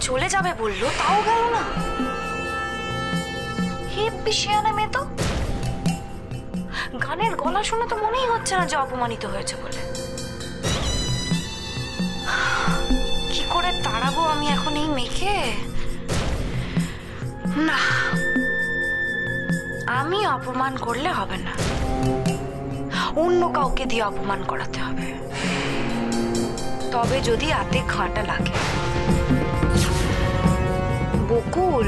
চলে যাবে বললো, তাও গেল না। হেব্বি শেয়ানা মেয়ে তো। গানের গলা শুনে তো মনেই হচ্ছে না যে অপমানিত হয়েছে বলে। কি করে তাড়াবো আমি এখন এই মেয়েকে? না, আমি অপমান করলে হবে না, অন্য কাউকে দিয়ে অপমান করাতে হবে, তবে যদি হাতে খাঁটা লাগে। বকুল,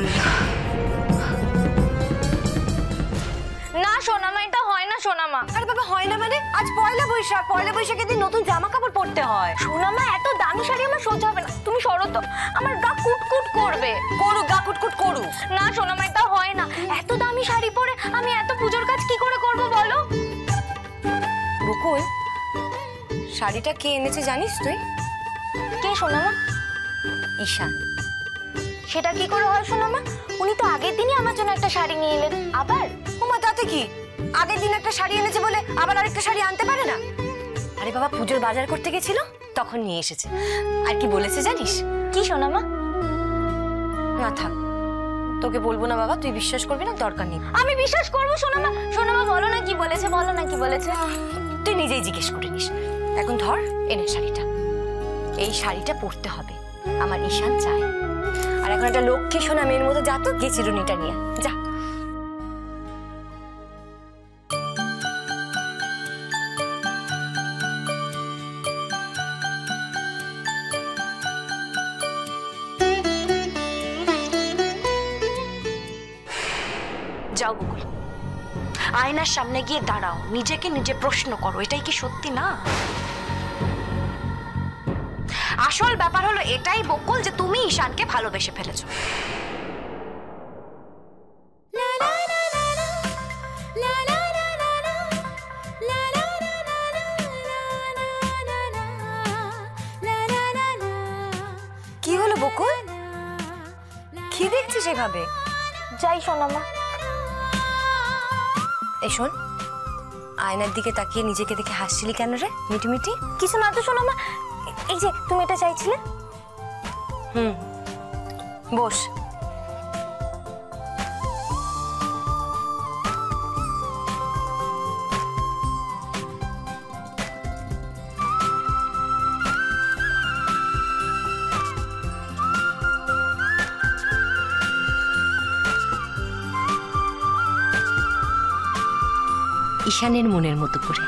না সোনামা, এটা হয় না সোনামা। আরে বাবা, হয় না মানে? আজ পয়লা বৈশাখ, পয়লা বৈশাখের দিন নতুন জামা কাপড় পরতে হয়। সোনামা, এত দামি শাড়ি আমার সহ্য হবে না, তুমি সরো তো, আমার গা কুটকুট করবে। করু, গা কুটকুট করু। না সোনামা, এটা হয় না, এত দামি শাড়ি পরে আমি এত পুজোর কাজ কি করে করব বলো? বকুল, শাড়িটা কে এনেছে জানিস তুই? কে সোনামা? ঈশান। সেটা কি করে হয় সোনামা? উনি তো আগের দিনই আমার জন্য একটা শাড়ি নিয়ে এলেন। আবার? ওমা, তাতে কি? আগের দিন একটা শাড়ি এনেছে বলে আবার আরেকটা শাড়ি আনতে পারে না? আরে বাবা, পুজোর বাজার করতে গেছিল, তখন নিয়ে এসেছে। আর কি বলেছে জানিস? কি সোনামা? না থাক, তোকে বলবো না বাবা, তুই বিশ্বাস করবি না, দরকার নেই। আমি বিশ্বাস করবো সোনামা। সোনামা বলো না কি বলেছে, বলো না কি বলেছে। তুই নিজেই জিজ্ঞেস করে নিস। এখন ধর, এনে শাড়িটা। এই শাড়িটা পরতে হবে, আমার ঈশান চায়। আর এখন একটা লক্ষ্মী সোনা মেয়ের মতো যা, তো গিয়ে চিরুনিটা নিয়ে যা। যাও বকুল, আয়নার সামনে গিয়ে দাঁড়াও, নিজেকে নিজে প্রশ্ন করো, এটাই কি সত্যি না? আসল ব্যাপার হলো এটাই বকুল, যে তুমি ঈশানকে ভালোবেসে ফেলেছো। কি হলো বকুল, কি দেখছিস এভাবে? যাই সোনামা। এই শোন, আয়নার দিকে তাকিয়ে নিজেকে দেখে হাসছিলি কেন রে মিটি মিটি? কিছু না তো সোনামা, এই যে তুমি এটা চাইছিলে। বস। ঈশানের মনের মতো করে।